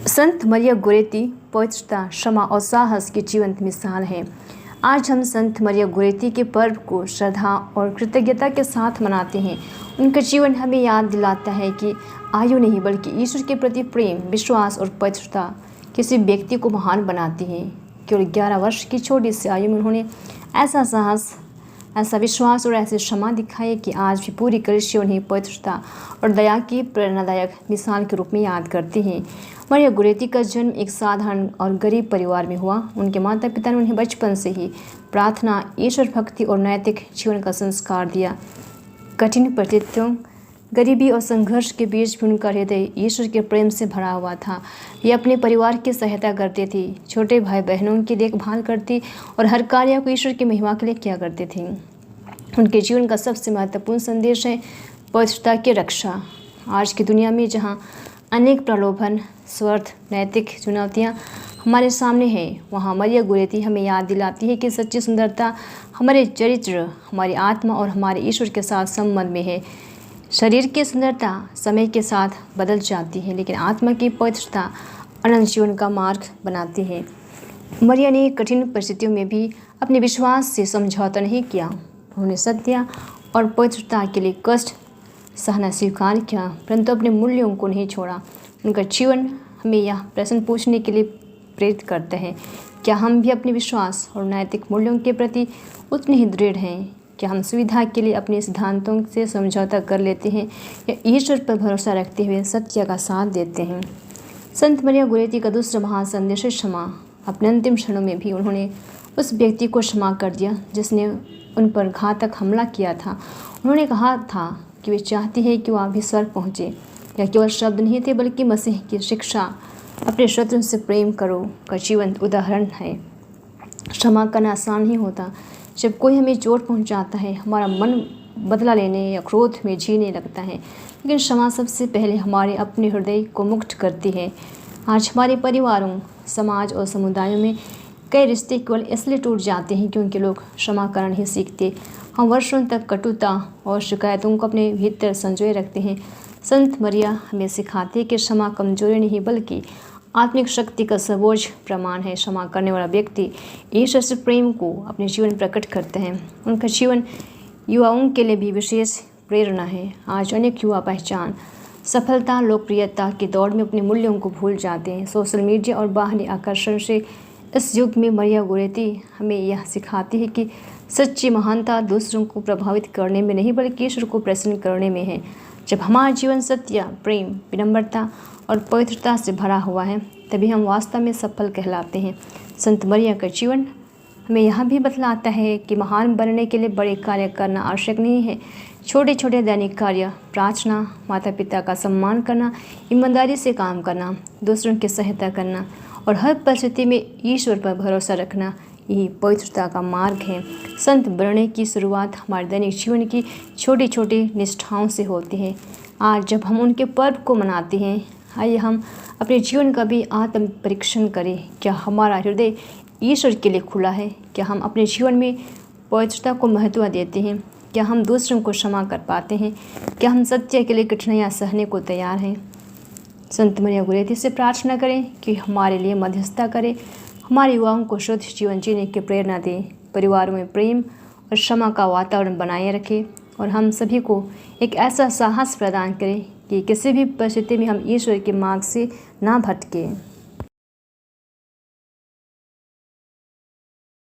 संत मरिया गोरेती पवित्रता, क्षमा और साहस की जीवंत मिसाल है। आज हम संत मरिया गोरेती के पर्व को श्रद्धा और कृतज्ञता के साथ मनाते हैं। उनका जीवन हमें याद दिलाता है कि आयु नहीं बल्कि ईश्वर के प्रति प्रेम, विश्वास और पवित्रता किसी व्यक्ति को महान बनाती है। केवल 11 वर्ष की छोटी सी आयु में उन्होंने ऐसा साहस, ऐसा विश्वास और ऐसी क्षमा दिखाई कि आज भी पूरी कलीसिया उन्हें पवित्रता और दया की प्रेरणादायक मिसाल के रूप में याद करती हैं। मरिया गोरेती का जन्म एक साधारण और गरीब परिवार में हुआ। उनके माता पिता ने उन्हें बचपन से ही प्रार्थना, ईश्वर भक्ति और नैतिक जीवन का संस्कार दिया। कठिन परिस्थितियों, गरीबी और संघर्ष के बीच भी उनका हृदय ईश्वर के प्रेम से भरा हुआ था। वे अपने परिवार की सहायता करते थे, छोटे भाई बहनों की देखभाल करती और हर कार्य को ईश्वर की महिमा के लिए किया करते थे। उनके जीवन का सबसे महत्वपूर्ण संदेश है पवित्रता की रक्षा। आज की दुनिया में जहाँ अनेक प्रलोभन, स्वार्थ, नैतिक चुनौतियाँ हमारे सामने हैं, वहाँ मरिया गोरेती हमें याद दिलाती है कि सच्ची सुंदरता हमारे चरित्र, हमारी आत्मा और हमारे ईश्वर के साथ संबंध में है। शरीर की सुंदरता समय के साथ बदल जाती है, लेकिन आत्मा की पवित्रता अनंत जीवन का मार्ग बनाती है। मरिया ने कठिन परिस्थितियों में भी अपने विश्वास से समझौता नहीं किया। उन्होंने सत्य और पवित्रता के लिए कष्ट सहना स्वीकार किया, परंतु अपने मूल्यों को नहीं छोड़ा। उनका जीवन हमें यह प्रश्न पूछने के लिए प्रेरित करता है, क्या हम भी अपने विश्वास और नैतिक मूल्यों के प्रति उतने ही दृढ़ हैं? क्या हम सुविधा के लिए अपने सिद्धांतों से समझौता कर लेते हैं या ईश्वर पर भरोसा रखते हुए सत्य का साथ देते हैं? संत मरिया गोरेती का दूसरा महान संदेश है क्षमा। अपने अंतिम क्षणों में भी उन्होंने उस व्यक्ति को क्षमा कर दिया जिसने उन पर घातक हमला किया था। उन्होंने कहा था कि वे चाहती है कि वह भी स्वर्ग पहुँचे। यह केवल शब्द नहीं थे बल्कि मसीह की शिक्षा, अपने शत्रु से प्रेम करो, का जीवंत उदाहरण है। क्षमा करना आसान नहीं होता। जब कोई हमें चोट पहुंचाता है, हमारा मन बदला लेने या क्रोध में जीने लगता है, लेकिन क्षमा सबसे पहले हमारे अपने हृदय को मुक्त करती है। आज हमारे परिवारों, समाज और समुदायों में कई रिश्ते केवल इसलिए टूट जाते हैं क्योंकि लोग क्षमा करना नहीं सीखते। हम वर्षों तक कटुता और शिकायतों को अपने भीतर संजोए रखते हैं। संत मरिया हमें सिखाती है कि क्षमा कमजोरी नहीं बल्कि आत्मिक शक्ति का सर्वोच्च प्रमाण है। क्षमा करने वाला व्यक्ति ईश्वर से प्रेम को अपने जीवन में प्रकट करते हैं। उनका जीवन युवाओं के लिए भी विशेष प्रेरणा है। आज अनेक युवा पहचान, सफलता, लोकप्रियता की दौड़ में अपने मूल्यों को भूल जाते हैं। सोशल मीडिया और बाहरी आकर्षण से इस युग में मरिया गोरेती हमें यह सिखाती है कि सच्ची महानता दूसरों को प्रभावित करने में नहीं बल्कि ईश्वर को प्रसन्न करने में है। जब हमारा जीवन सत्य, प्रेम, विनम्रता और पवित्रता से भरा हुआ है, तभी हम वास्तव में सफल कहलाते हैं। संत मरिया का जीवन हमें यह भी बतलाता है कि महान बनने के लिए बड़े कार्य करना आवश्यक नहीं है। छोटे छोटे दैनिक कार्य, प्रार्थना, माता पिता का सम्मान करना, ईमानदारी से काम करना, दूसरों की सहायता करना और हर परिस्थिति में ईश्वर पर भरोसा रखना, यही पवित्रता का मार्ग है। संत बनने की शुरुआत हमारे दैनिक जीवन की छोटी छोटी निष्ठाओं से होती है। आज जब हम उनके पर्व को मनाते हैं, आइए हम अपने जीवन का भी आत्म परीक्षण करें। क्या हमारा हृदय ईश्वर के लिए खुला है? क्या हम अपने जीवन में पवित्रता को महत्व देते हैं? क्या हम दूसरों को क्षमा कर पाते हैं? क्या हम सत्य के लिए कठिनाइयाँ सहने को तैयार हैं? संत मरिया गोरेती से प्रार्थना करें कि हमारे लिए मध्यस्थता करें, हमारे युवाओं को शुद्ध जीवन जीने की प्रेरणा दें, परिवारों में प्रेम और क्षमा का वातावरण बनाए रखें और हम सभी को एक ऐसा साहस प्रदान करें कि किसी भी परिस्थिति में हम ईश्वर के मार्ग से ना भटकें।